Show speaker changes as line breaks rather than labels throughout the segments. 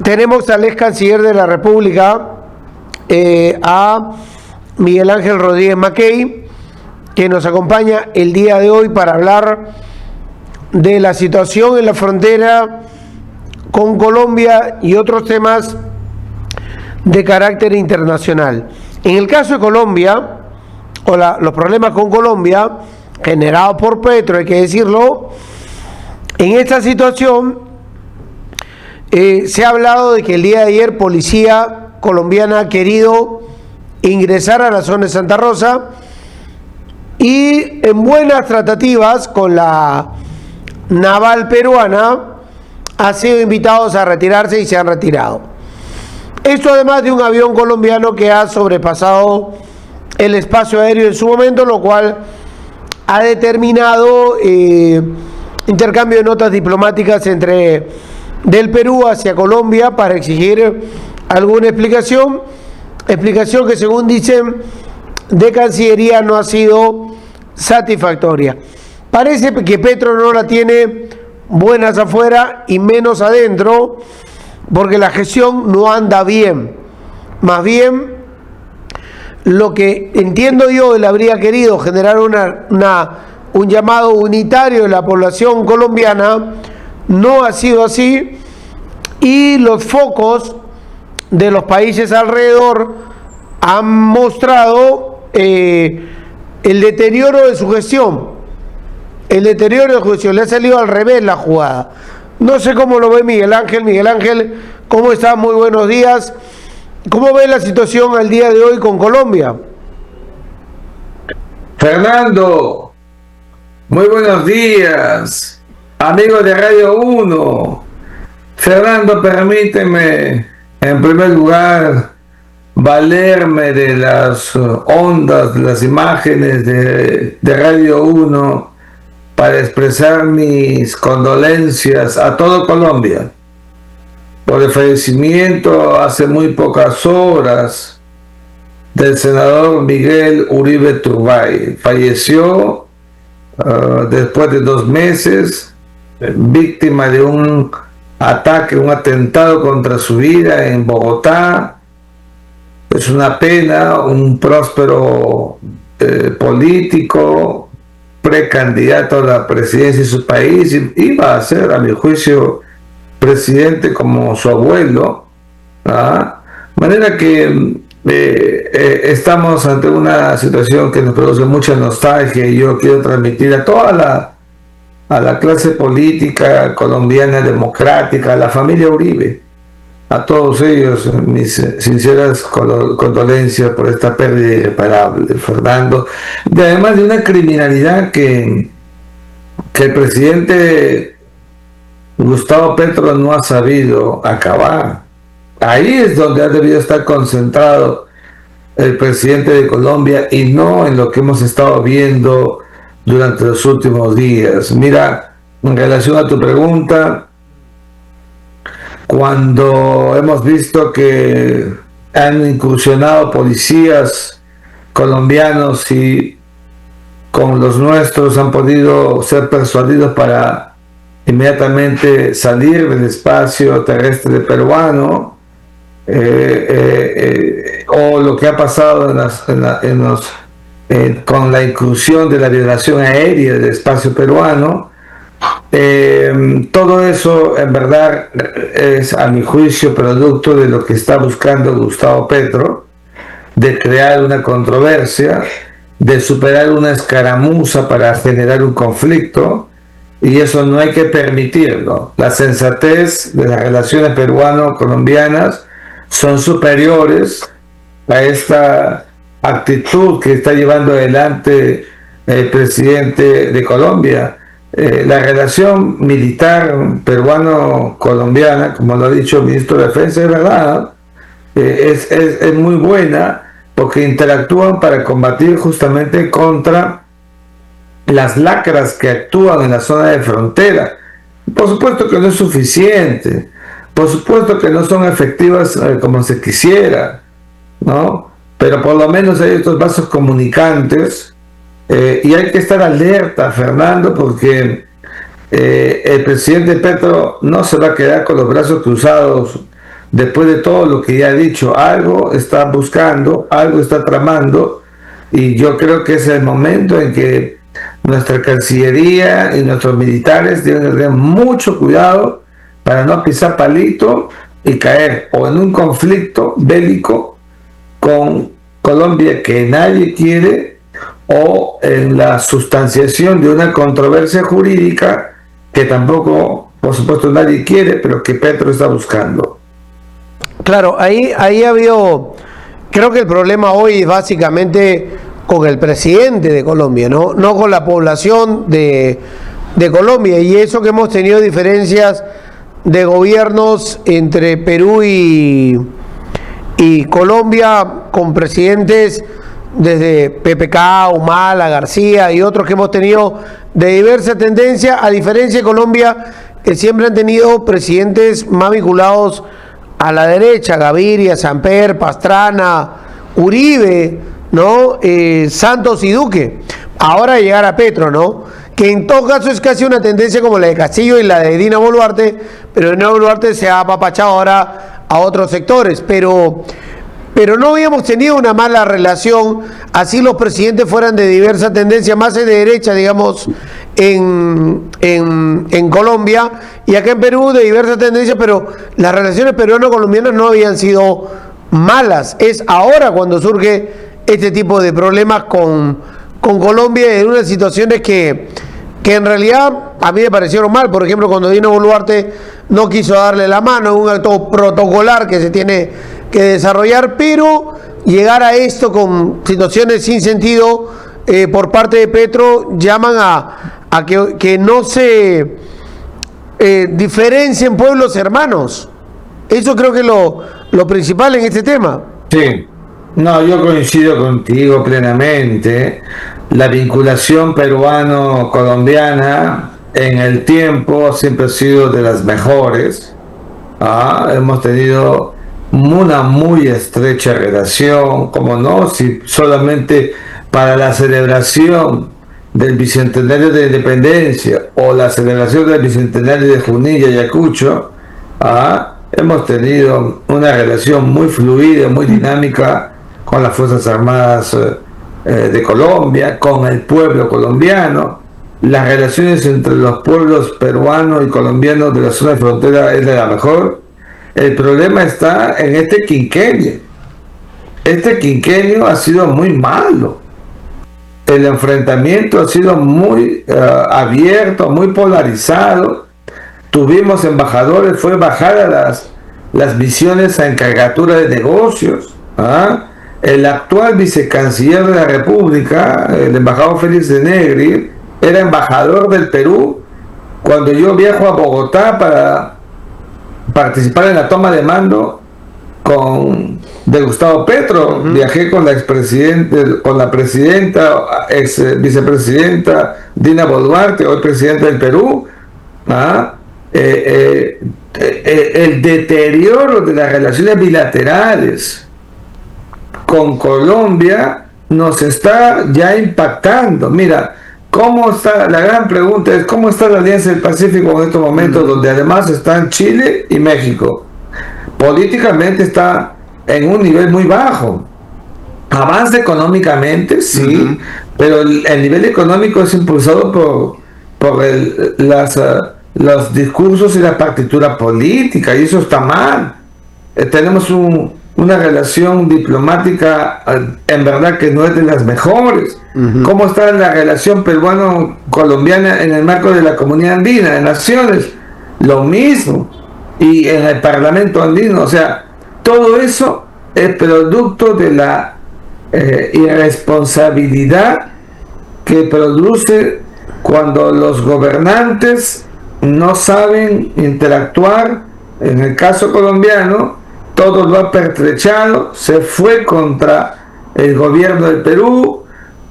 tenemos al ex canciller de la República, a Miguel Ángel Rodríguez Mackey, que nos acompaña el día de hoy para hablar de la situación en la frontera con Colombia y otros temas de carácter internacional. En el caso de Colombia, los problemas con Colombia, generados por Petro, hay que decirlo, en esta situación se ha hablado de que el día de ayer policía colombiana ha querido ingresar a la zona de Santa Rosa y en buenas tratativas con la naval peruana han sido invitados a retirarse y se han retirado. Esto además de un avión colombiano que ha sobrepasado el espacio aéreo en su momento, lo cual ha determinado intercambio de notas diplomáticas del Perú hacia Colombia para exigir alguna explicación que, según dicen de Cancillería, no ha sido satisfactoria. Parece que Petro no la tiene buenas afuera y menos adentro, porque la gestión no anda bien. Más bien, lo que entiendo yo, él habría querido generar un llamado unitario de la población colombiana, no ha sido así, y los focos de los países alrededor han mostrado el deterioro de su gestión. Le ha salido al revés la jugada. No sé cómo lo ve Miguel Ángel. Miguel Ángel, ¿cómo está? Muy buenos días. ¿Cómo ve la situación al día de hoy con Colombia?
Fernando, muy buenos días, amigos de Radio 1. Fernando, permíteme, en primer lugar, valerme de las ondas, de las imágenes de Radio 1 para expresar mis condolencias a todo Colombia por el fallecimiento hace muy pocas horas del senador Miguel Uribe Turbay. Falleció después de 2 meses, víctima de un ataque, un atentado contra su vida en Bogotá. Es una pena, un próspero político, precandidato a la presidencia de su país, iba a ser, a mi juicio, presidente como su abuelo, de manera que estamos ante una situación que nos produce mucha nostalgia, y yo quiero transmitir a toda la clase política colombiana democrática, a la familia Uribe, a todos ellos, mis sinceras condolencias por esta pérdida irreparable, Fernando, y además de una criminalidad que el presidente Gustavo Petro no ha sabido acabar. Ahí es donde ha debido estar concentrado el presidente de Colombia, y no en lo que hemos estado viendo durante los últimos días. Mira, en relación a tu pregunta, cuando hemos visto que han incursionado policías colombianos y con los nuestros han podido ser persuadidos para inmediatamente salir del espacio terrestre peruano, o lo que ha pasado con la inclusión de la violación aérea del espacio peruano, todo eso en verdad es, a mi juicio, producto de lo que está buscando Gustavo Petro, de crear una controversia, de superar una escaramuza para generar un conflicto, y eso no hay que permitirlo. La sensatez de las relaciones peruano-colombianas son superiores a esta actitud que está llevando adelante el presidente de Colombia. La relación militar peruano-colombiana, como lo ha dicho el ministro de Defensa, es verdad, es muy buena, porque interactúan para combatir justamente contra las lacras que actúan en la zona de frontera. Por supuesto que no es suficiente, por supuesto que no son efectivas como se quisiera, ¿no? Pero por lo menos hay estos vasos comunicantes, y hay que estar alerta, Fernando, porque el presidente Petro no se va a quedar con los brazos cruzados después de todo lo que ya he dicho, algo está buscando, algo está tramando, y yo creo que es el momento en que nuestra Cancillería y nuestros militares deben tener mucho cuidado para no pisar palito y caer o en un conflicto bélico con Colombia que nadie quiere, o en la sustanciación de una controversia jurídica que tampoco, por supuesto, nadie quiere, pero que Petro está buscando.
Claro, ahí ha habido, creo que el problema hoy es básicamente con el presidente de Colombia, no con la población de Colombia, y eso que hemos tenido diferencias de gobiernos entre Perú y Colombia, con presidentes desde PPK, Humala, García y otros que hemos tenido de diversa tendencia, a diferencia de Colombia, que siempre han tenido presidentes más vinculados a la derecha: Gaviria, Samper, Pastrana, Uribe, ¿no? Santos y Duque. Ahora llegar a Petro, ¿no? Que en todo caso es casi una tendencia como la de Castillo y la de Dina Boluarte, pero Dina Boluarte se ha apapachado ahora a otros sectores, pero no habíamos tenido una mala relación, así los presidentes fueran de diversa tendencia, más de derecha, digamos, en Colombia, y acá en Perú de diversa tendencia, pero las relaciones peruano-colombianas no habían sido malas. Es ahora cuando surge este tipo de problemas con Colombia, en unas situaciones que en realidad a mí me parecieron mal. Por ejemplo, cuando Dina Boluarte no quiso darle la mano, un acto protocolar que se tiene que desarrollar, pero llegar a esto con situaciones sin sentido por parte de Petro llaman a que no se diferencien pueblos hermanos. Eso creo que es lo principal en este tema.
Sí, no, yo coincido contigo plenamente. La vinculación peruano-colombiana en el tiempo siempre ha sido de las mejores. Hemos tenido una muy estrecha relación, como no, si solamente para la celebración del Bicentenario de la Independencia o la celebración del Bicentenario de Junín y Ayacucho, hemos tenido una relación muy fluida, muy dinámica con las Fuerzas Armadas de Colombia, con el pueblo colombiano. Las relaciones entre los pueblos peruanos y colombianos de la zona de frontera es de la mejor. El problema está en este quinquenio. Este quinquenio ha sido muy malo. El enfrentamiento ha sido muy abierto, muy polarizado. Tuvimos embajadores, fue bajada las misiones a encargatura de negocios. El actual vicecanciller de la República, el embajador Félix de Negri, era embajador del Perú cuando yo viajo a Bogotá para participar en la toma de mando de Gustavo Petro. Viajé con la presidenta, ex vicepresidenta Dina Boluarte, hoy presidenta del Perú. El deterioro de las relaciones bilaterales con Colombia nos está ya impactando. Mira, ¿cómo está? La gran pregunta es ¿cómo está la Alianza del Pacífico en estos momentos, donde además están Chile y México? Políticamente está en un nivel muy bajo. Avanza económicamente, sí, pero el nivel económico es impulsado por los discursos y la partitura política, y eso está mal. Tenemos una relación diplomática en verdad que no es de las mejores. ¿Cómo está la relación peruano-colombiana en el marco de la Comunidad Andina de Naciones? Lo mismo. Y en el Parlamento andino, o sea, todo eso es producto de la irresponsabilidad que produce cuando los gobernantes no saben interactuar. En el caso colombiano, todo lo ha pertrechado, se fue contra el gobierno del Perú,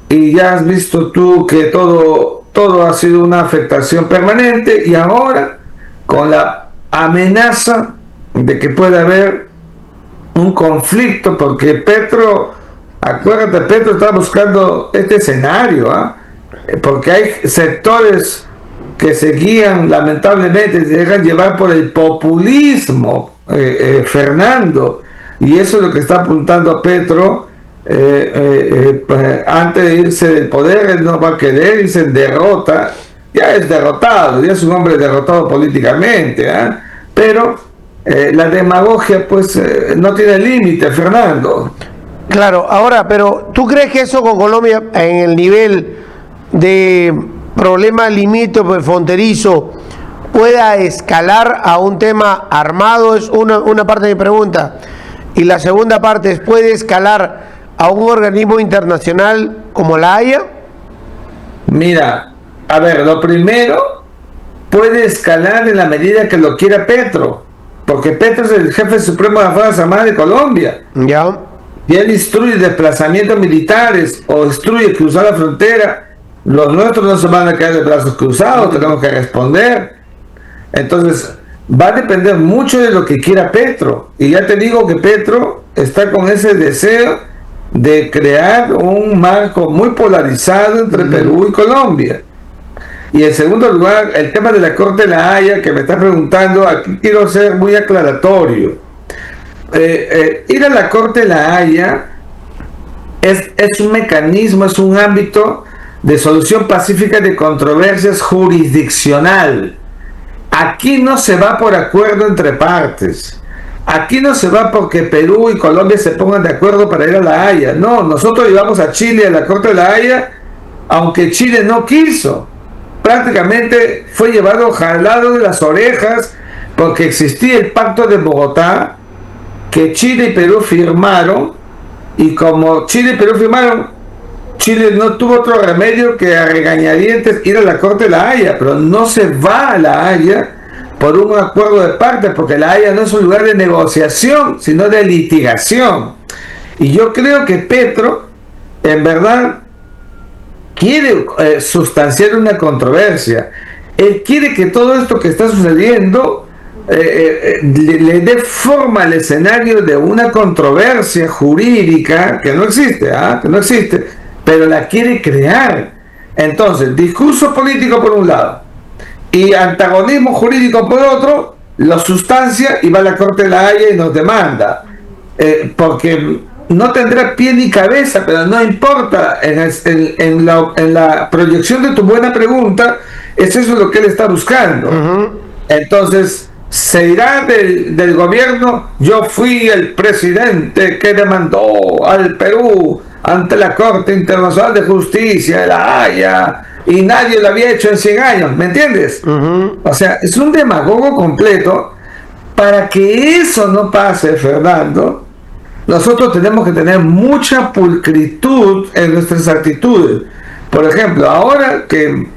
y ya has visto tú que todo ha sido una afectación permanente, y ahora con la amenaza de que puede haber un conflicto, porque Petro, acuérdate, Petro está buscando este escenario, porque hay sectores que se guían, lamentablemente, se dejan llevar por el populismo, Fernando, y eso es lo que está apuntando a Petro. Antes de irse del poder, él no va a querer irse en derrota, ya es derrotado, ya es un hombre derrotado políticamente, pero la demagogia pues no tiene límite, Fernando.
Claro, ahora, pero ¿tú crees que eso con Colombia en el nivel de problema limítrofe fronterizo pueda escalar a un tema armado? Es una parte de mi pregunta. Y la segunda parte es, ¿puede escalar a un organismo internacional como la Haya?
Mira, a ver, lo primero, puede escalar en la medida que lo quiera Petro, porque Petro es el jefe supremo de las Fuerzas Armadas de Colombia.
Ya.
Y él instruye desplazamientos militares o instruye cruzar la frontera, los nuestros no se van a quedar de brazos cruzados, tenemos que responder. Entonces, va a depender mucho de lo que quiera Petro. Y ya te digo que Petro está con ese deseo de crear un marco muy polarizado entre Perú y Colombia. Y en segundo lugar, el tema de la Corte de la Haya, que me está preguntando, aquí quiero ser muy aclaratorio. Ir a la Corte de la Haya es un mecanismo, es un ámbito de solución pacífica de controversias jurisdiccional. Aquí no se va por acuerdo entre partes. Aquí no se va porque Perú y Colombia se pongan de acuerdo para ir a la Haya. No, nosotros llevamos a Chile a la Corte de la Haya, aunque Chile no quiso. Prácticamente fue llevado jalado de las orejas porque existía el Pacto de Bogotá que Chile y Perú firmaron, y como Chile y Perú firmaron, Chile no tuvo otro remedio que a regañadientes ir a la Corte de la Haya, pero no se va a la Haya por un acuerdo de partes, porque la Haya no es un lugar de negociación, sino de litigación. Y yo creo que Petro, en verdad, quiere sustanciar una controversia. Él quiere que todo esto que está sucediendo le dé forma al escenario de una controversia jurídica que no existe, que no existe, pero la quiere crear. Entonces, discurso político por un lado y antagonismo jurídico por otro, lo sustancia y va a la Corte de la Haya y nos demanda, porque no tendrá pie ni cabeza, pero no importa, en la proyección de tu buena pregunta, es eso lo que él está buscando. Entonces, se dirá del gobierno: yo fui el presidente que demandó al Perú ante la Corte Internacional de Justicia de la Haya y nadie lo había hecho en 100 años, ¿me entiendes? O sea, es un demagogo completo. Para que eso no pase, Fernando, nosotros tenemos que tener mucha pulcritud en nuestras actitudes. Por ejemplo, ahora que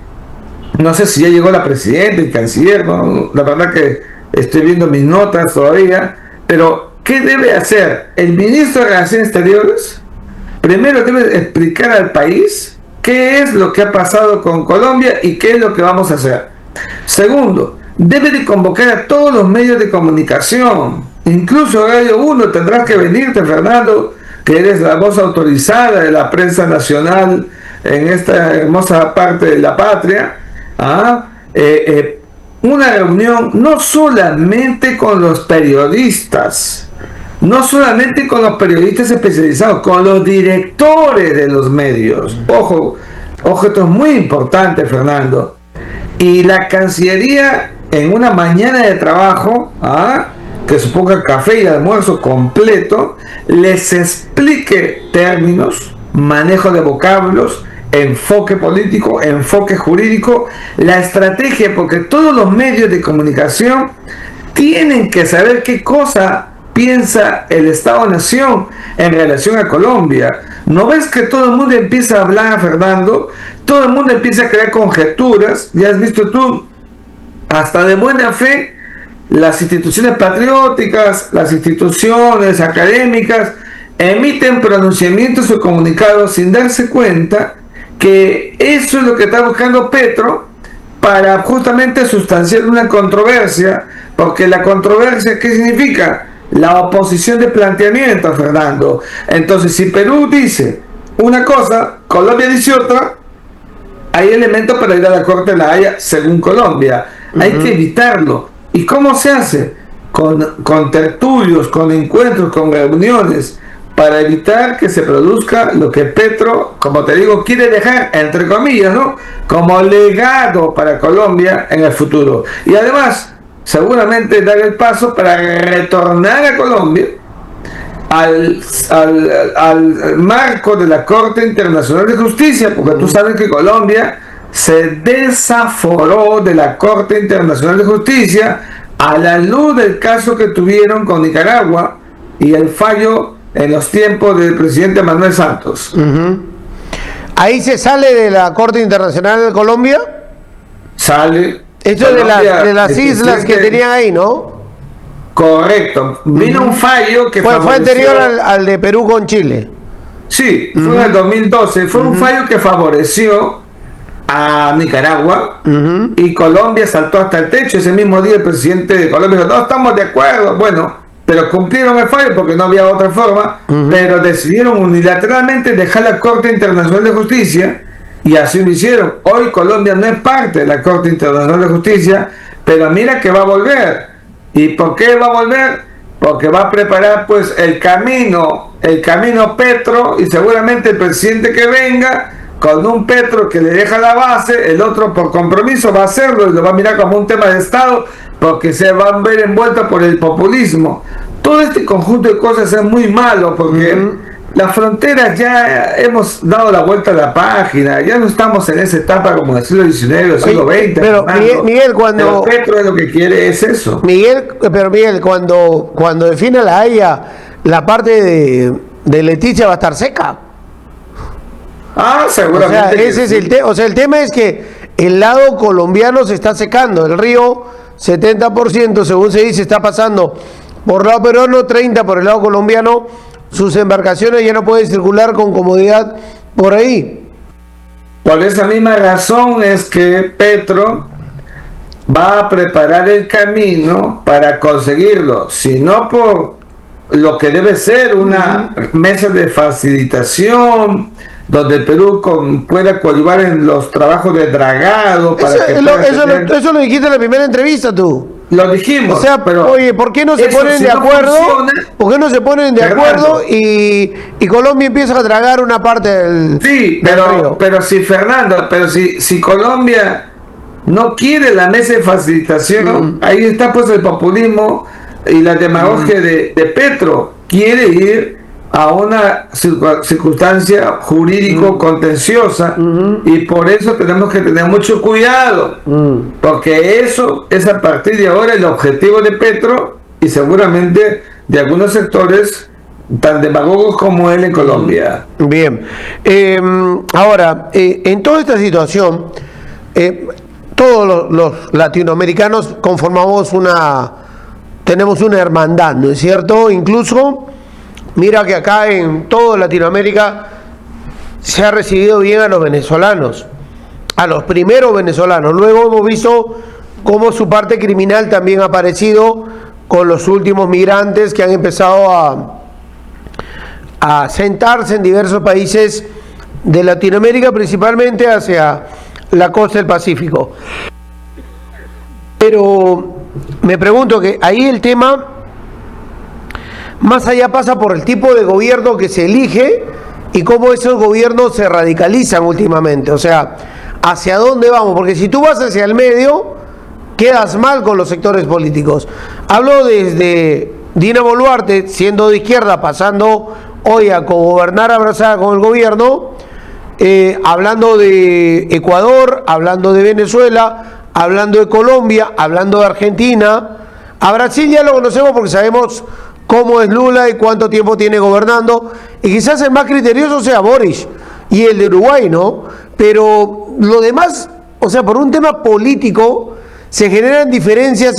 no sé si ya llegó la presidenta y canciller, ¿no? La verdad que estoy viendo mis notas todavía, pero ¿qué debe hacer el ministro de Relaciones Exteriores? Primero debe explicar al país qué es lo que ha pasado con Colombia y qué es lo que vamos a hacer. Segundo, debe de convocar a todos los medios de comunicación, incluso Radio 1, tendrás que venirte, Fernando, que eres la voz autorizada de la prensa nacional en esta hermosa parte de la patria. Una reunión no solamente con los periodistas, no solamente con los periodistas especializados, con los directores de los medios. Ojo, esto es muy importante, Fernando. Y la Cancillería, en una mañana de trabajo, que suponga café y almuerzo completo, les explique términos, manejo de vocablos, enfoque político, enfoque jurídico, la estrategia, porque todos los medios de comunicación tienen que saber qué cosa piensa el Estado-Nación en relación a Colombia. ¿No ves que todo el mundo empieza a hablar, Fernando? Todo el mundo empieza a crear conjeturas. Ya has visto tú, hasta de buena fe, las instituciones patrióticas, las instituciones académicas emiten pronunciamientos o comunicados sin darse cuenta que eso es lo que está buscando Petro para justamente sustanciar una controversia, porque la controversia, ¿qué significa? La oposición de planteamiento, Fernando. Entonces, si Perú dice una cosa, Colombia dice otra, hay elementos para ir a la Corte de la Haya según Colombia. Hay que evitarlo. ¿Y cómo se hace? con tertulios, con encuentros, con reuniones, para evitar que se produzca lo que Petro, como te digo, quiere dejar, entre comillas, ¿no?, como legado para Colombia en el futuro. Y además, seguramente dar el paso para retornar a Colombia al marco de la Corte Internacional de Justicia, porque tú sabes que Colombia se desaforó de la Corte Internacional de Justicia a la luz del caso que tuvieron con Nicaragua y el fallo en los tiempos del presidente Manuel Santos.
Ahí se sale de la Corte Internacional de Colombia.
Sale.
Esto es de las islas que tenían ahí, ¿no?
Correcto. Vino un fallo que
fue anterior al de Perú con Chile.
Sí, fue en el 2012. Fue un fallo que favoreció a Nicaragua y Colombia saltó hasta el techo. Ese mismo día el presidente de Colombia dijo: no estamos de acuerdo. Bueno, pero cumplieron el fallo porque no había otra forma, pero decidieron unilateralmente dejar la Corte Internacional de Justicia, y así lo hicieron. Hoy Colombia no es parte de la Corte Internacional de Justicia, pero mira que va a volver. ¿Y por qué va a volver? Porque va a preparar pues el camino Petro, y seguramente el presidente que venga, con un Petro que le deja la base, el otro por compromiso va a hacerlo y lo va a mirar como un tema de Estado, porque se van a ver envueltos por el populismo. Todo este conjunto de cosas es muy malo, porque las fronteras ya hemos dado la vuelta a la página, ya no estamos en esa etapa como del siglo XIX o siglo XX.
Pero Miguel, cuando
Petro es lo que quiere es eso.
Miguel, cuando define la Haya, la parte de Leticia va a estar seca.
Seguramente.
O sea, ese es el tema es que el lado colombiano se está secando. El río, 70%, según se dice, está pasando por el lado peruano, 30% por el lado colombiano. Sus embarcaciones ya no pueden circular con comodidad por ahí.
Por esa misma razón es que Petro va a preparar el camino para conseguirlo, si no por lo que debe ser una mesa de facilitación, donde el Perú pueda coadyuvar en los trabajos de dragado.
Eso lo dijiste en la primera entrevista tú.
Lo dijimos.
O sea, pero oye, ¿por qué no se ponen de acuerdo? ¿Por qué no se ponen de acuerdo y Colombia empieza a dragar una parte del río?
Pero si Colombia no quiere la mesa de facilitación, ahí está pues el populismo y la demagogia de Petro. Quiere ir a una circunstancia jurídico contenciosa, y por eso tenemos que tener mucho cuidado, porque eso es a partir de ahora el objetivo de Petro y seguramente de algunos sectores tan demagogos como él en Colombia.
Bien, ahora en toda esta situación todos los latinoamericanos tenemos una hermandad, ¿no es cierto? Incluso mira que acá en toda Latinoamérica se ha recibido bien a los venezolanos, a los primeros venezolanos. Luego hemos visto cómo su parte criminal también ha aparecido con los últimos migrantes que han empezado a sentarse en diversos países de Latinoamérica, principalmente hacia la costa del Pacífico. Pero me pregunto que ahí el tema más allá pasa por el tipo de gobierno que se elige y cómo esos gobiernos se radicalizan últimamente. O sea, ¿hacia dónde vamos? Porque si tú vas hacia el medio, quedas mal con los sectores políticos. Hablo desde Dina Boluarte, siendo de izquierda, pasando hoy a gobernar abrazada con el gobierno, hablando de Ecuador, hablando de Venezuela, hablando de Colombia, hablando de Argentina. A Brasil ya lo conocemos porque sabemos cómo es Lula y cuánto tiempo tiene gobernando, y quizás el más criterioso sea Boric y el de Uruguay, ¿no? Pero lo demás, o sea, por un tema político se generan diferencias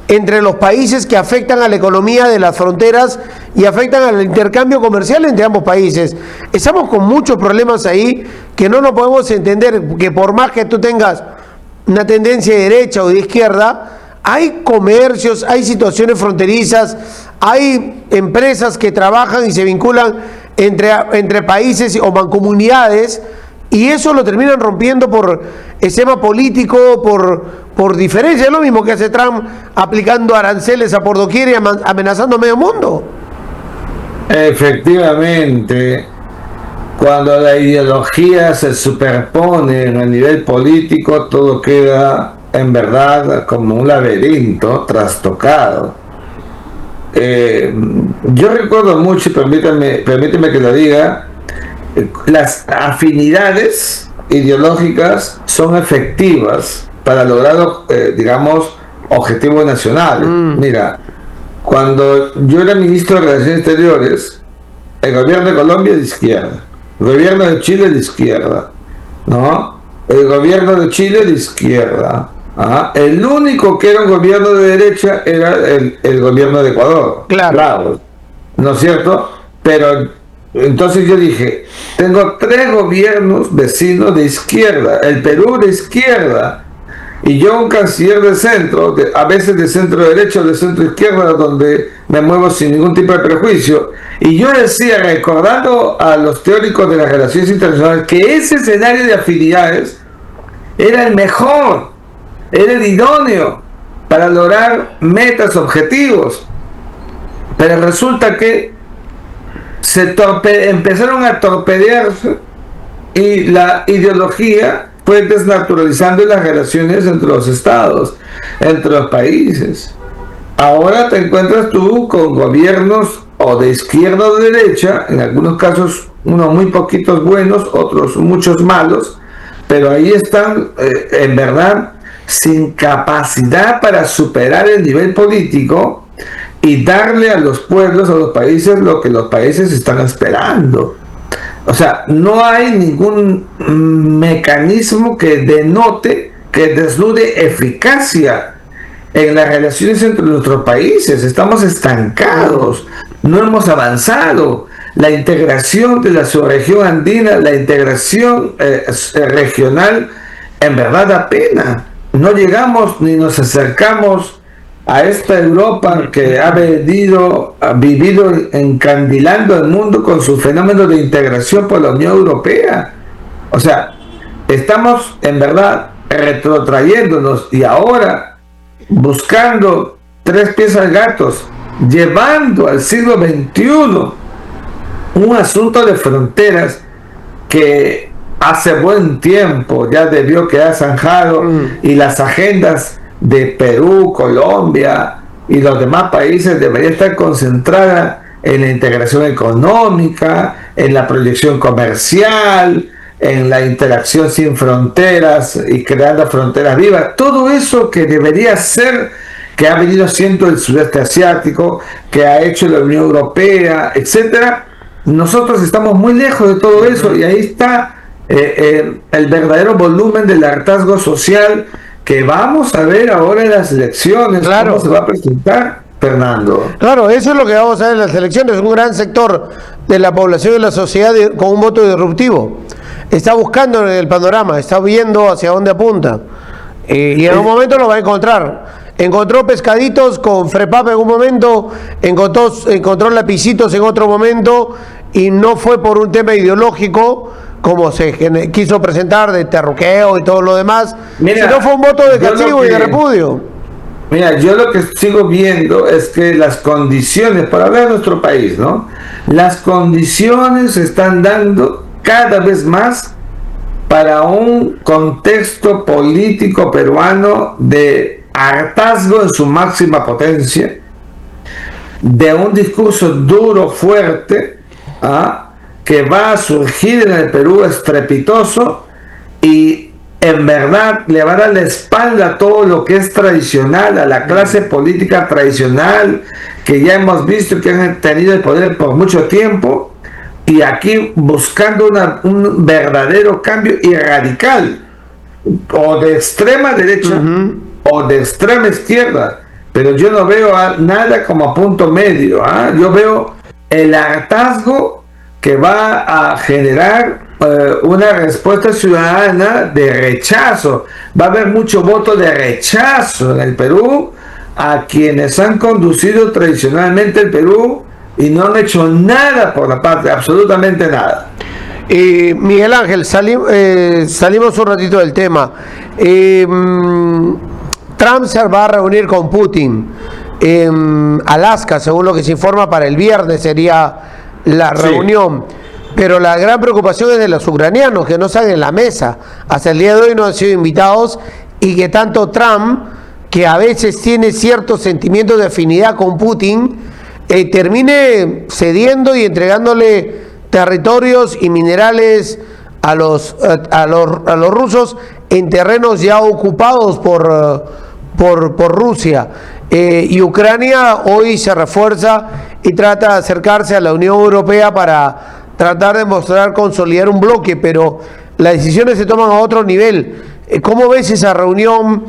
entre los países que afectan a la economía de las fronteras y afectan al intercambio comercial entre ambos países. Estamos con muchos problemas ahí que no nos podemos entender, que por más que tú tengas una tendencia de derecha o de izquierda, hay comercios, hay situaciones fronterizas, hay empresas que trabajan y se vinculan entre países o mancomunidades y eso lo terminan rompiendo por esquema político, por diferencia. Es lo mismo que hace Trump aplicando aranceles a por doquier y amenazando a medio mundo.
Efectivamente, cuando la ideología se superpone en el nivel político, todo queda en verdad como un laberinto trastocado. Yo recuerdo mucho, y permíteme que lo diga, las afinidades ideológicas son efectivas para lograr, digamos, objetivos nacionales. Mira, cuando yo era ministro de Relaciones Exteriores, el gobierno de Colombia es de izquierda, el gobierno de Chile es de izquierda, ¿no? El gobierno de Chile es de izquierda. El único que era un gobierno de derecha era el gobierno de Ecuador. Claro, ¿no es cierto? Pero entonces yo dije, tengo 3 gobiernos vecinos de izquierda, el Perú de izquierda, y yo un canciller de centro, a veces de centro derecha o de centro izquierda, donde me muevo sin ningún tipo de prejuicio. Y yo decía, recordando a los teóricos de las relaciones internacionales, que ese escenario de afinidades era el mejor, era el idóneo para lograr metas, objetivos. Pero resulta que empezaron a torpedearse y la ideología fue desnaturalizando las relaciones entre los estados, entre los países. Ahora te encuentras tú con gobiernos o de izquierda o de derecha, en algunos casos unos muy poquitos buenos, otros muchos malos, pero ahí están en verdad sin capacidad para superar el nivel político y darle a los pueblos, a los países, lo que los países están esperando. O sea, no hay ningún mecanismo que denote, que desnude eficacia en las relaciones entre nuestros países. Estamos estancados, no hemos avanzado. La integración de la subregión andina, la integración regional, en verdad da pena. No llegamos ni nos acercamos a esta Europa que ha vivido encandilando el mundo con su fenómeno de integración por la Unión Europea. O sea, estamos en verdad retrotrayéndonos y ahora buscando 3 pies al gato, llevando al siglo XXI un asunto de fronteras que hace buen tiempo ya debió quedar zanjado, y las agendas de Perú, Colombia y los demás países debería estar concentrada en la integración económica, en la proyección comercial, en la interacción sin fronteras y creando fronteras vivas. Todo eso que debería ser, que ha venido siendo el sudeste asiático, que ha hecho la Unión Europea, etcétera. Nosotros estamos muy lejos de todo eso, y ahí está el verdadero volumen del hartazgo social que vamos a ver ahora en las elecciones. Claro. ¿Cómo se va a presentar, Fernando?
Claro, eso es lo que vamos a ver en las elecciones. Un gran sector de la población y de la sociedad con un voto disruptivo está buscando en el panorama, está viendo hacia dónde apunta, y en un momento lo va a encontrar. Encontró pescaditos con Frepap en un momento, encontró lapicitos en otro momento, y no fue por un tema ideológico como se quiso presentar, de terruqueo y todo lo demás, sino fue un voto de castigo y de repudio.
Mira, yo lo que sigo viendo es que las condiciones, para hablar de nuestro país, ¿no? Las condiciones se están dando cada vez más para un contexto político peruano de hartazgo en su máxima potencia, de un discurso duro, fuerte, que va a surgir en el Perú estrepitoso, y en verdad le va a dar la espalda a todo lo que es tradicional, a la clase política tradicional que ya hemos visto que han tenido el poder por mucho tiempo, y aquí buscando un verdadero cambio y radical, o de extrema derecha o de extrema izquierda, pero yo no veo nada como a punto medio. Yo veo el hartazgo que va a generar una respuesta ciudadana de rechazo. Va a haber mucho voto de rechazo en el Perú a quienes han conducido tradicionalmente el Perú y no han hecho nada por la patria, absolutamente nada.
Miguel Ángel, salimos un ratito del tema. Trump se va a reunir con Putin en Alaska, según lo que se informa, para el viernes sería la reunión. Pero la gran preocupación es de los ucranianos, que no están en la mesa. Hasta el día de hoy no han sido invitados, y que tanto Trump, que a veces tiene ciertos sentimientos de afinidad con Putin, termine cediendo y entregándole territorios y minerales a los rusos en terrenos ya ocupados por Rusia. Y Ucrania hoy se refuerza y trata de acercarse a la Unión Europea para tratar de mostrar, consolidar un bloque, pero las decisiones se toman a otro nivel. ¿Cómo ves esa reunión,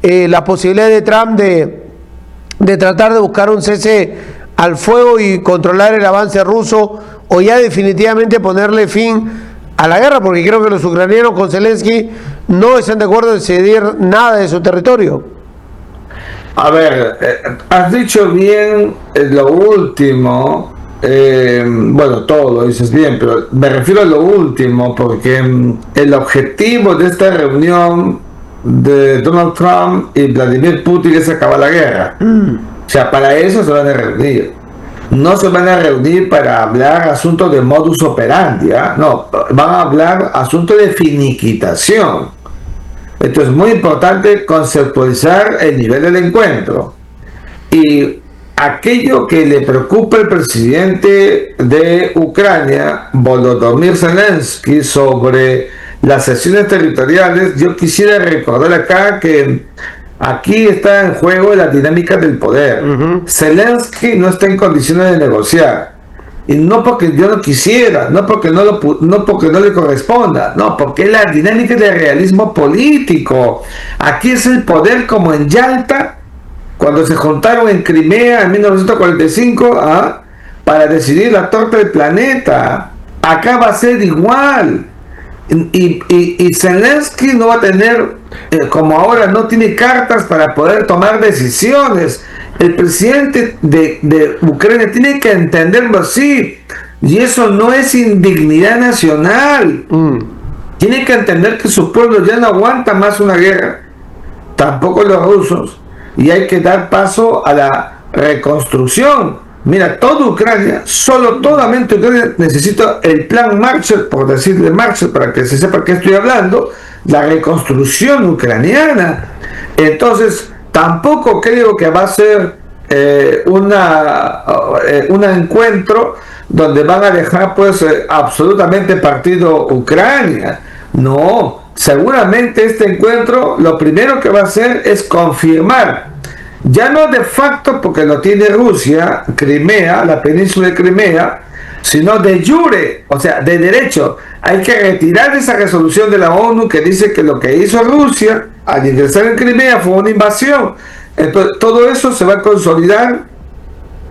la posibilidad de Trump de tratar de buscar un cese al fuego y controlar el avance ruso, o ya definitivamente ponerle fin a la guerra? Porque creo que los ucranianos con Zelensky no están de acuerdo en ceder nada de su territorio.
A ver, has dicho bien lo último. Bueno, todo lo dices bien, pero me refiero a lo último, porque el objetivo de esta reunión de Donald Trump y Vladimir Putin es acabar la guerra. O sea, para eso se van a reunir. No se van a reunir para hablar asuntos de modus operandi, no, van a hablar asuntos de finiquitación. Esto es muy importante, conceptualizar el nivel del encuentro. Y aquello que le preocupa al presidente de Ucrania, Volodymyr Zelensky, sobre las cesiones territoriales, yo quisiera recordar acá que aquí está en juego la dinámica del poder. Zelensky no está en condiciones de negociar. Y no porque yo no quisiera, no porque no le corresponda, no, porque es la dinámica del realismo político. Aquí es el poder como en Yalta, cuando se juntaron en Crimea en 1945 para decidir la torta del planeta. Acá va a ser igual. Y Zelensky no va a tener, como ahora no tiene cartas para poder tomar decisiones. El presidente de Ucrania tiene que entenderlo así. Y eso no es indignidad nacional. Tiene que entender que su pueblo ya no aguanta más una guerra. Tampoco los rusos. Y hay que dar paso a la reconstrucción. Mira, toda Ucrania, totalmente Ucrania necesita el plan Marshall, por decirle Marshall, para que se sepa qué estoy hablando, la reconstrucción ucraniana. Entonces, tampoco creo que va a ser un encuentro donde van a dejar pues absolutamente partido Ucrania. No, seguramente este encuentro lo primero que va a hacer es confirmar, ya no de facto porque lo tiene Rusia, Crimea, la península de Crimea, sino de jure, o sea, de derecho. Hay que retirar esa resolución de la ONU que dice que lo que hizo Rusia al ingresar en Crimea fue una invasión. Entonces, todo eso se va a consolidar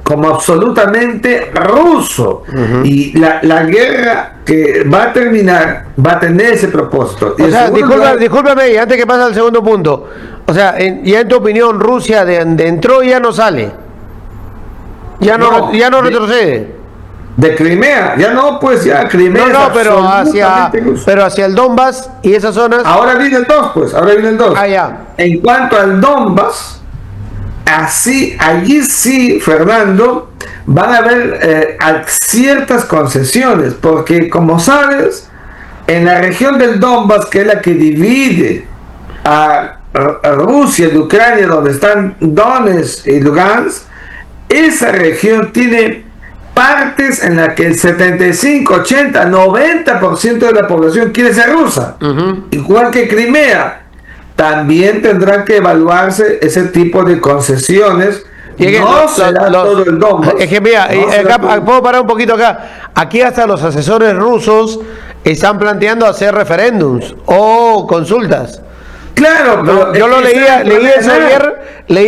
como absolutamente ruso. Y la guerra que va a terminar va a tener ese propósito.
O sea, discúlpame, antes que pase al segundo punto. O sea, ya en tu opinión, Rusia de entró y ya no sale. Ya no retrocede.
De Crimea, ya no, pues ya Crimea.
No, pero hacia el Donbass y esas zonas.
Ahora viene el 2, pues, ahora viene el 2.
Ya.
En cuanto al Donbass, allí sí, Fernando, van a haber ciertas concesiones, porque como sabes, en la región del Donbass, que es la que divide a Rusia de Ucrania, donde están Donetsk y Lugansk, esa región tiene partes en las que el 75, 80, 90% de la población quiere ser rusa, igual que Crimea. También tendrán que evaluarse ese tipo de concesiones. No será todo el Donbass.
Es que mira, puedo parar un poquito acá. Aquí hasta los asesores rusos están planteando hacer referéndums o consultas.
Claro, pero
yo lo leí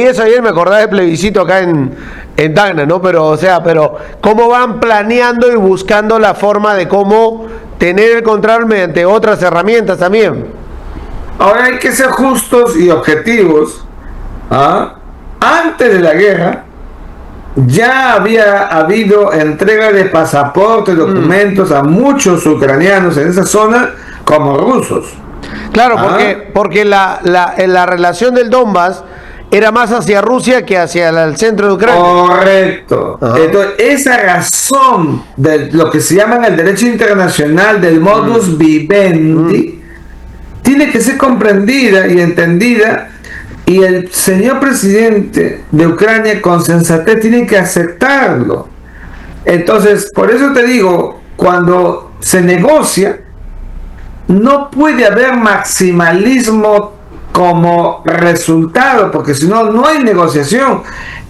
eso ayer, me acordaba del plebiscito acá en Tacna, ¿no? Pero cómo van planeando y buscando la forma de cómo tener el control mediante otras herramientas también.
Ahora hay que ser justos y objetivos. Antes de la guerra, ya había habido entrega de pasaportes, documentos a muchos ucranianos en esa zona como rusos.
Claro, porque la relación del Donbass era más hacia Rusia que hacia el centro de Ucrania.
Correcto.
Ajá.
Entonces, esa razón de lo que se llama en el derecho internacional del modus vivendi tiene que ser comprendida y entendida, y el señor presidente de Ucrania con sensatez tiene que aceptarlo. Entonces, por eso te digo, cuando se negocia, no puede haber maximalismo como resultado, porque si no, no hay negociación.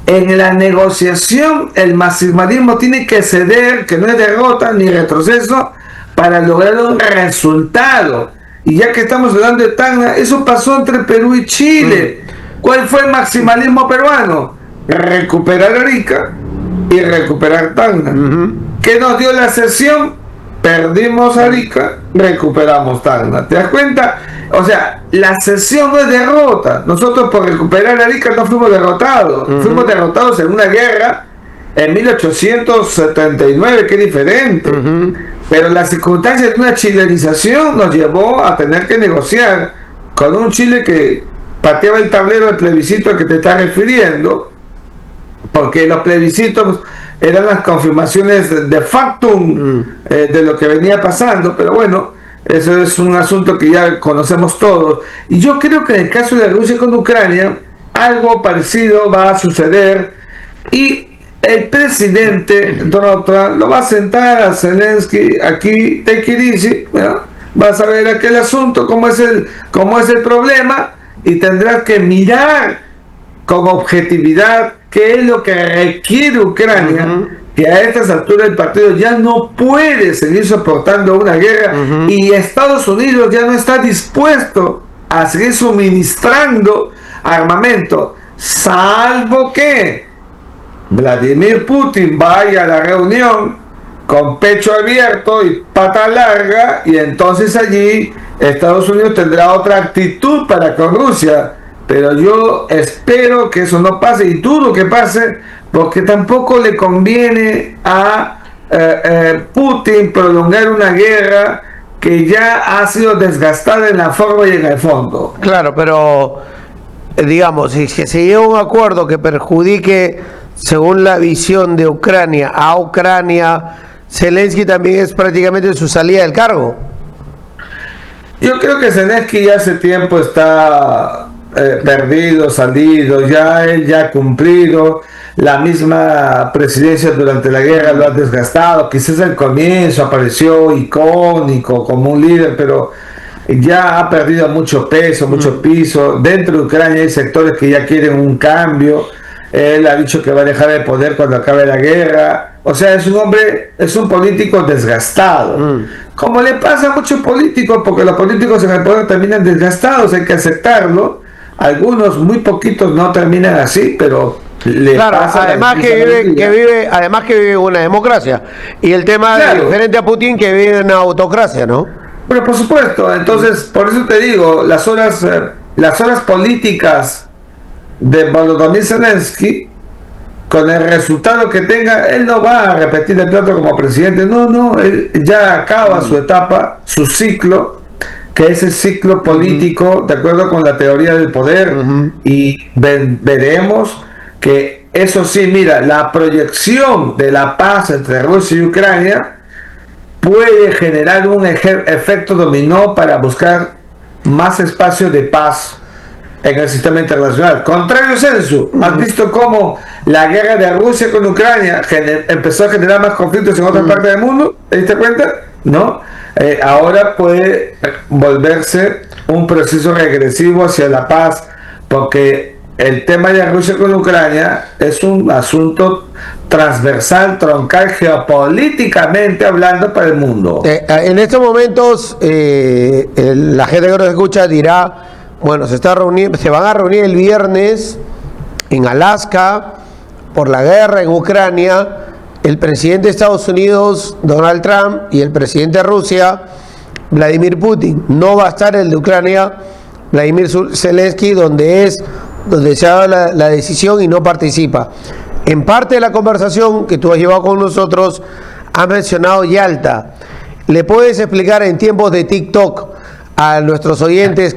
En la negociación, el maximalismo tiene que ceder, que no es derrota ni retroceso, para lograr un resultado. Y ya que estamos hablando de Tacna, eso pasó entre Perú y Chile. ¿Cuál fue el maximalismo peruano? Recuperar Arica y recuperar Tacna. ¿Qué nos dio la cesión? Perdimos Arica, recuperamos Tacna. ¿Te das cuenta? O sea, la cesión no es derrota. Nosotros por recuperar Arica no fuimos derrotados. Fuimos derrotados en una guerra en 1879, que es diferente. Pero las circunstancias de una chilenización nos llevó a tener que negociar con un Chile que pateaba el tablero del plebiscito al que te estás refiriendo, porque los plebiscitos eran las confirmaciones de factum de lo que venía pasando, pero bueno, eso es un asunto que ya conocemos todos. Y yo creo que en el caso de Rusia con Ucrania, algo parecido va a suceder, y el presidente Donald Trump lo va a sentar a Zelensky aquí, take it easy, ¿no? Vas a ver aquel asunto, cómo es el problema, y tendrás que mirar con objetividad qué es lo que requiere Ucrania, que a estas alturas del partido ya no puede seguir soportando una guerra, y Estados Unidos ya no está dispuesto a seguir suministrando armamento, salvo que Vladimir Putin vaya a la reunión con pecho abierto y pata larga, y entonces allí Estados Unidos tendrá otra actitud para con Rusia. Pero yo espero que eso no pase, y dudo que pase, porque tampoco le conviene a Putin prolongar una guerra que ya ha sido desgastada en la forma y en el fondo.
Claro, pero digamos, si se llega a un acuerdo que perjudique, según la visión de Ucrania, a Ucrania, Zelensky también es prácticamente su salida del cargo.
Yo creo que Zelensky ya hace tiempo está perdido, salido, él ya ha cumplido. La misma presidencia durante la guerra lo ha desgastado. Quizás al comienzo apareció icónico como un líder, pero ya ha perdido mucho peso, mucho piso. Dentro de Ucrania hay sectores que ya quieren un cambio. Él ha dicho que va a dejar el poder cuando acabe la guerra. O sea, es un político desgastado. Como le pasa a muchos políticos, porque los políticos en el poder terminan desgastados, hay que aceptarlo. Algunos, muy poquitos, no terminan así, pero le pasa.
Además que vive una democracia. Y el tema diferente a Putin, que vive en una autocracia, ¿no?
Pero por supuesto, entonces, por eso te digo, las horas políticas de Volodymyr Zelensky, con el resultado que tenga, él no va a repetir el plato como presidente. No, él ya acaba su etapa, su ciclo, que es el ciclo político, de acuerdo con la teoría del poder, y veremos que eso sí, mira, la proyección de la paz entre Rusia y Ucrania puede generar un efecto dominó para buscar más espacio de paz en el sistema internacional. Contrario sensu, ¿has visto cómo la guerra de Rusia con Ucrania empezó a generar más conflictos en otras partes del mundo? ¿Te diste cuenta? ¿No? Ahora puede volverse un proceso regresivo hacia la paz, porque el tema de Rusia con Ucrania es un asunto transversal, troncal, geopolíticamente hablando para el mundo.
En estos momentos, la gente que nos escucha dirá, bueno, se van a reunir el viernes en Alaska por la guerra en Ucrania, el presidente de Estados Unidos, Donald Trump, y el presidente de Rusia, Vladimir Putin. No va a estar el de Ucrania, Vladimir Zelensky, donde se ha dado la decisión, y no participa. En parte de la conversación que tú has llevado con nosotros, has mencionado Yalta. ¿Le puedes explicar en tiempos de TikTok a nuestros oyentes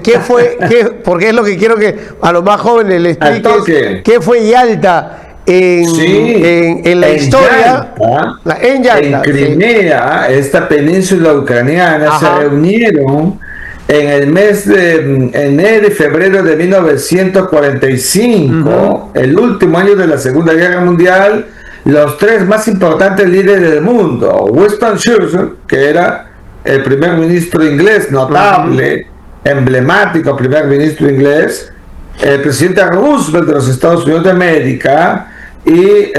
porque es lo que quiero que a los más jóvenes le expliques, qué fue Yalta en la historia?
En Yalta, en Crimea, esta península ucraniana, se reunieron en el mes de enero y febrero de 1945, el último año de la Segunda Guerra Mundial, los tres más importantes líderes del mundo: Winston Churchill, que era el primer ministro inglés, notable, emblemático primer ministro inglés, el presidente Roosevelt de los Estados Unidos de América, y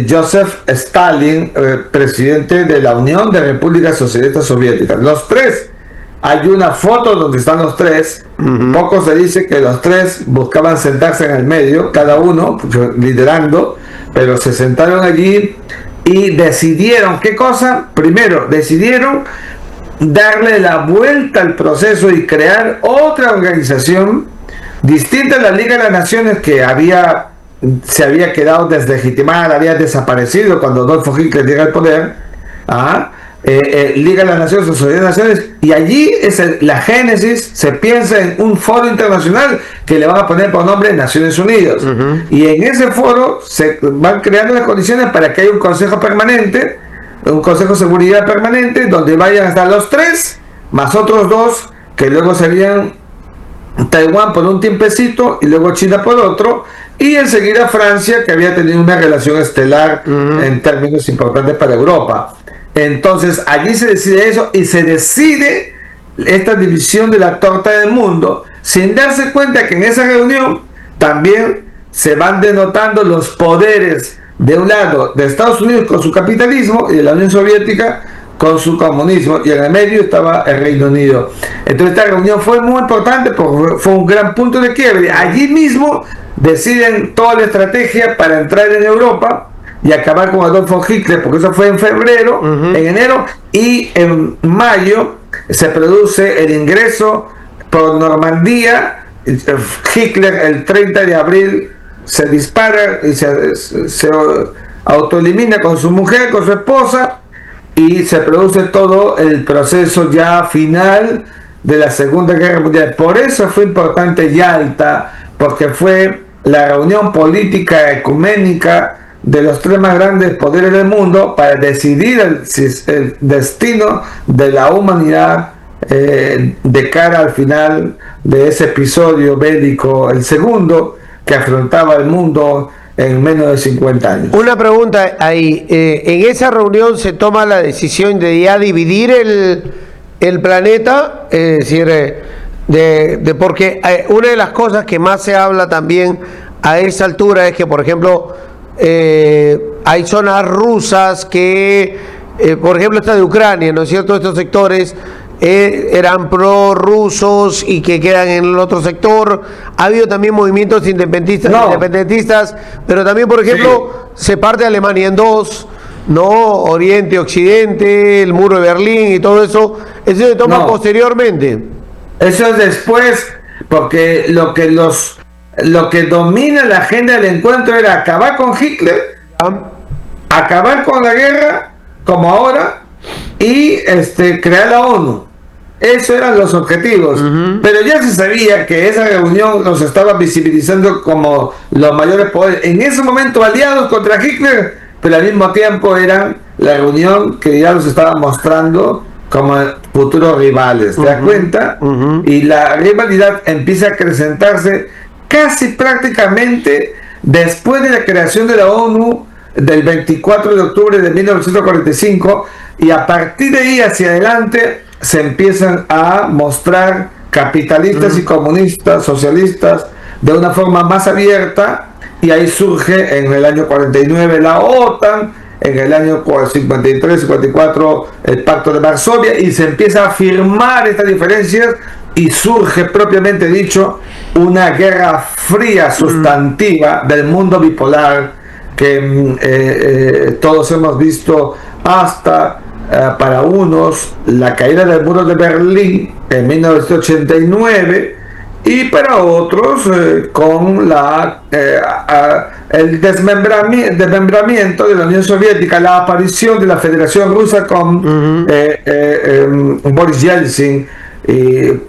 Joseph Stalin, presidente de la Unión de Repúblicas Socialistas Soviéticas. Los tres. Hay una foto donde están los tres. Poco se dice que los tres buscaban sentarse en el medio, cada uno liderando, pero se sentaron allí y decidieron, ¿qué cosa? Primero, decidieron darle la vuelta al proceso y crear otra organización distinta a la Liga de las Naciones, que se había quedado deslegitimada, había desaparecido cuando Adolfo Hitler llega al poder. Liga de las Naciones, Sociedad de Naciones, y allí es la génesis. Se piensa en un foro internacional que le van a poner por nombre Naciones Unidas, y en ese foro se van creando las condiciones para que haya un consejo permanente, un consejo de seguridad permanente, donde vayan a estar los tres más otros dos, que luego serían Taiwán por un tiempecito y luego China por otro, y enseguida Francia, que había tenido una relación estelar en términos importantes para Europa. Entonces allí se decide eso, y se decide esta división de la torta del mundo, sin darse cuenta que en esa reunión también se van denotando los poderes, de un lado de Estados Unidos con su capitalismo y de la Unión Soviética con su comunismo, y en el medio estaba el Reino Unido. Entonces esta reunión fue muy importante porque fue un gran punto de quiebre. Allí mismo deciden toda la estrategia para entrar en Europa y acabar con Adolfo Hitler, porque eso fue en febrero, en enero, y en mayo se produce el ingreso por Normandía. Hitler el 30 de abril se dispara y se autoelimina con su mujer, con su esposa, y se produce todo el proceso ya final de la Segunda Guerra Mundial. Por eso fue importante Yalta, porque fue la reunión política ecuménica de los tres más grandes poderes del mundo para decidir el destino de la humanidad de cara al final de ese episodio bélico, el segundo, que afrontaba el mundo en menos de 50 años.
Una pregunta ahí, en esa reunión se toma la decisión de ya dividir el planeta, es decir, porque una de las cosas que más se habla también a esa altura es que, por ejemplo, hay zonas rusas que, por ejemplo, esta de Ucrania, ¿no es cierto? Estos sectores eran prorrusos y que quedan en el otro sector. Ha habido también movimientos independentistas, pero también, por ejemplo, se parte Alemania en dos, ¿no? Oriente, Occidente, el muro de Berlín y todo eso. Eso se toma posteriormente.
Eso es después, porque lo que domina la agenda del encuentro era acabar con Hitler, acabar con la guerra, como ahora, y crear la ONU. Esos eran los objetivos. Pero ya se sabía que esa reunión los estaba visibilizando como los mayores poderes, en ese momento aliados contra Hitler, pero al mismo tiempo eran la reunión que ya los estaba mostrando como futuros rivales. ¿Te das cuenta? Y la rivalidad empieza a acrecentarse casi prácticamente después de la creación de la ONU del 24 de octubre de 1945, y a partir de ahí hacia adelante se empiezan a mostrar capitalistas y comunistas, socialistas, de una forma más abierta, y ahí surge en el año 49 la OTAN, en el año 53, 54 el Pacto de Varsovia, y se empieza a firmar estas diferencias, y surge propiamente dicho una guerra fría sustantiva del mundo bipolar que todos hemos visto, hasta para unos la caída del muro de Berlín en 1989, y para otros con la el desmembramiento de la Unión Soviética, la aparición de la Federación Rusa con Boris Yeltsin,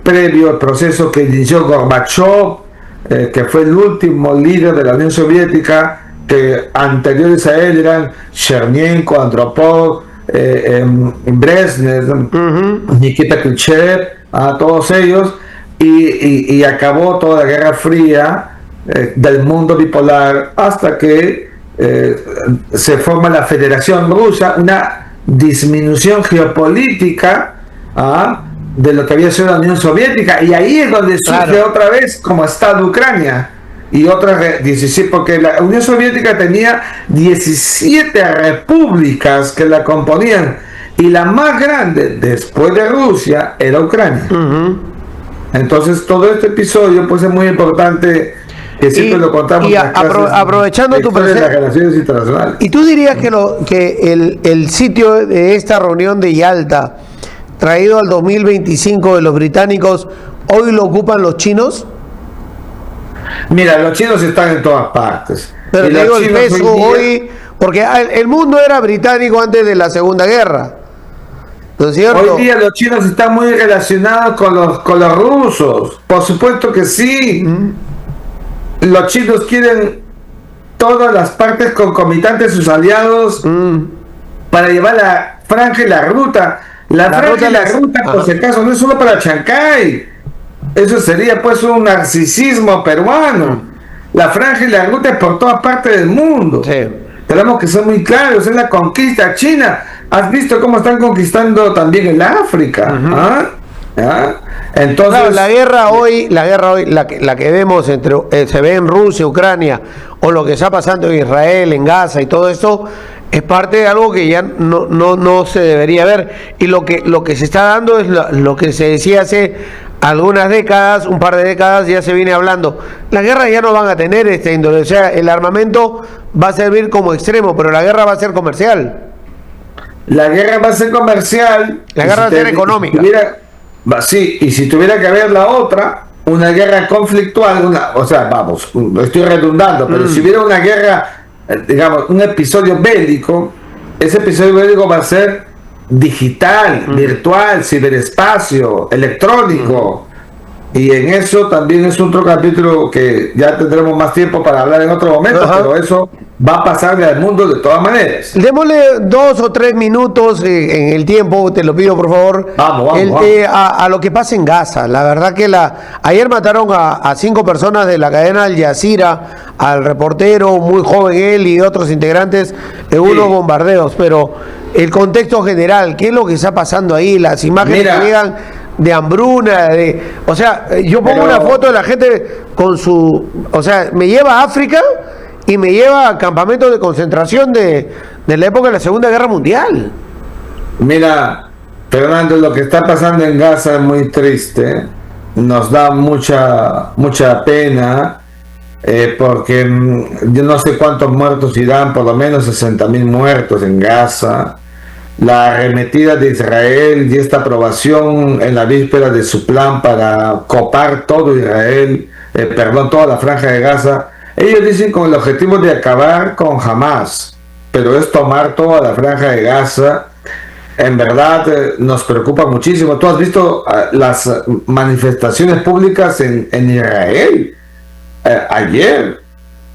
previo al proceso que inició Gorbachev, que fue el último líder de la Unión Soviética, que anteriores a él eran Chernenko, Andropov, Brezhnev, Nikita Khrushchev, a todos ellos, y acabó toda la Guerra Fría del mundo bipolar hasta que se forma la Federación Rusa, una disminución geopolítica de lo que había sido la Unión Soviética, y ahí es donde surge otra vez como Estado Ucrania y otras 17, porque la Unión Soviética tenía 17 repúblicas que la componían, y la más grande después de Rusia era Ucrania. Entonces todo este episodio pues es muy importante, que siempre lo contamos.
Y aprovechando tu presencia,
las relaciones internacionales.
¿Y tú dirías que el sitio de esta reunión de Yalta, traído al 2025 de los británicos, hoy lo ocupan los chinos?
Mira, los chinos están en todas partes.
Pero te digo el peso hoy, porque el mundo era británico antes de la Segunda Guerra, ¿no es cierto?
Hoy día los chinos están muy relacionados con los rusos. Por supuesto que sí. Los chinos quieren todas las partes concomitantes, sus aliados, para llevar la franja y la ruta. La franja y la ruta, por si acaso, no es solo para Chancay. Eso sería pues un narcisismo peruano. La franja y la ruta es por todas partes del mundo. Sí. Tenemos que ser muy claros, es la conquista china. ¿Has visto cómo están conquistando también el África? Entonces,
claro, la guerra hoy, la que vemos se ve en Rusia, Ucrania, o lo que está pasando en Israel, en Gaza y todo esto, es parte de algo que ya no se debería ver. Y lo que se está dando es lo que se decía hace algunas décadas, un par de décadas ya se viene hablando. Las guerras ya no van a tener esta índole, o sea, el armamento va a servir como extremo, pero la guerra va a ser comercial.
La guerra va a ser comercial.
La guerra va a ser económica.
Sí, y si tuviera que haber la otra, una guerra conflictual, o sea, vamos, estoy redundando, pero si hubiera una guerra, digamos, un episodio bélico, ese episodio bélico va a ser digital, virtual, ciberespacio, electrónico. Y en eso también es otro capítulo que ya tendremos más tiempo para hablar en otro momento, pero eso va a pasarle al mundo de todas maneras.
Démosle 2 o 3 minutos en el tiempo, te lo pido por favor, vamos. A lo que pasa en Gaza. La verdad que ayer mataron a 5 personas de la cadena Al Jazeera, al reportero, muy joven él y otros integrantes, en unos bombardeos, pero el contexto general, ¿qué es lo que está pasando ahí? Las imágenes que llegan de hambruna, o sea, yo pongo una foto de la gente con o sea, me lleva a África y me lleva a campamentos de concentración de la época de la Segunda Guerra Mundial.
Mira, Fernando, lo que está pasando en Gaza es muy triste, nos da mucha pena, porque yo no sé cuántos muertos irán, por lo menos 60.000 muertos en Gaza. La arremetida de Israel y esta aprobación en la víspera de su plan para copar todo Israel, toda la franja de Gaza. Ellos dicen con el objetivo de acabar con Hamas, pero es tomar toda la franja de Gaza. En verdad nos preocupa muchísimo. Tú has visto las manifestaciones públicas en Israel. Ayer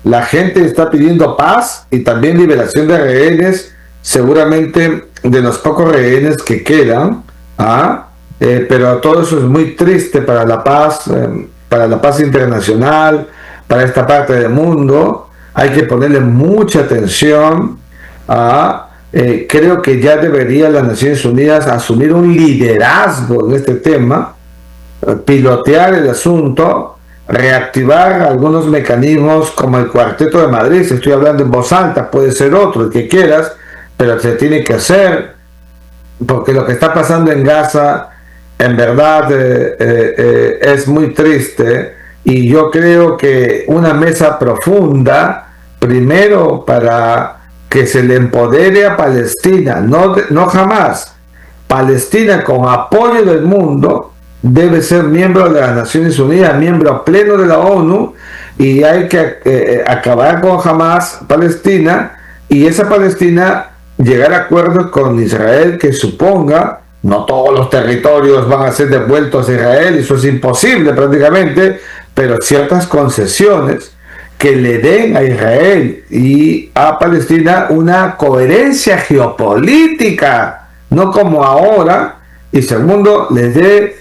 la gente está pidiendo paz y también liberación de rehenes, seguramente de los pocos rehenes que quedan, pero todo eso es muy triste para la paz internacional, para esta parte del mundo. Hay que ponerle mucha atención. Creo que ya debería las Naciones Unidas asumir un liderazgo en este tema, pilotear el asunto, reactivar algunos mecanismos como el Cuarteto de Madrid. Si estoy hablando en voz alta, puede ser otro, el que quieras, pero se tiene que hacer, porque lo que está pasando en Gaza en verdad es muy triste, y yo creo que una mesa profunda, primero para que se le empodere a Palestina, no jamás, Palestina con apoyo del mundo debe ser miembro de las Naciones Unidas, miembro pleno de la ONU, y hay que acabar con Hamas, Palestina, y esa Palestina llegar a acuerdos con Israel que suponga, no todos los territorios van a ser devueltos a Israel, eso es imposible prácticamente, pero ciertas concesiones que le den a Israel y a Palestina una coherencia geopolítica, no como ahora, y segundo, les dé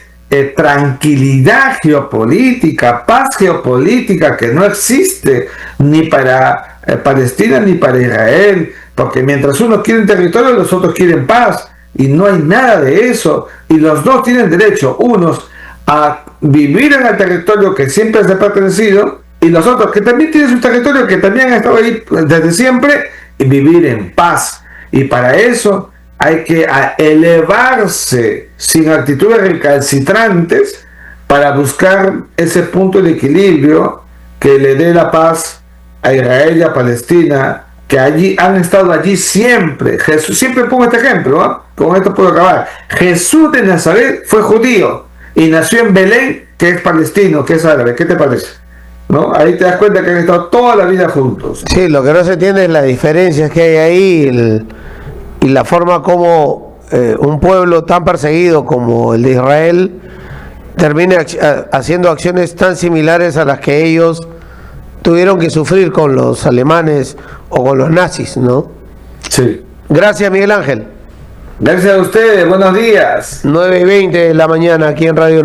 tranquilidad geopolítica, paz geopolítica que no existe ni para Palestina ni para Israel, porque mientras unos quieren territorio, los otros quieren paz, y no hay nada de eso, y los dos tienen derecho, unos a vivir en el territorio que siempre les ha pertenecido, y los otros que también tienen su territorio, que también han estado ahí desde siempre, y vivir en paz. Y para eso hay que elevarse sin actitudes recalcitrantes para buscar ese punto de equilibrio que le dé la paz a Israel y a Palestina, que allí han estado allí siempre. Jesús, siempre pongo este ejemplo, ¿no? Con esto puedo acabar. Jesús de Nazaret fue judío y nació en Belén, que es palestino, que es árabe. ¿Qué te parece? ¿No? Ahí te das cuenta que han estado toda la vida juntos.
Sí, lo que no se entiende es las diferencias que hay ahí y la forma como un pueblo tan perseguido como el de Israel termina haciendo acciones tan similares a las que ellos tuvieron que sufrir con los alemanes o con los nazis, ¿no?
Sí.
Gracias, Miguel Ángel.
Gracias a ustedes, buenos días.
9:20 de la mañana aquí en Radio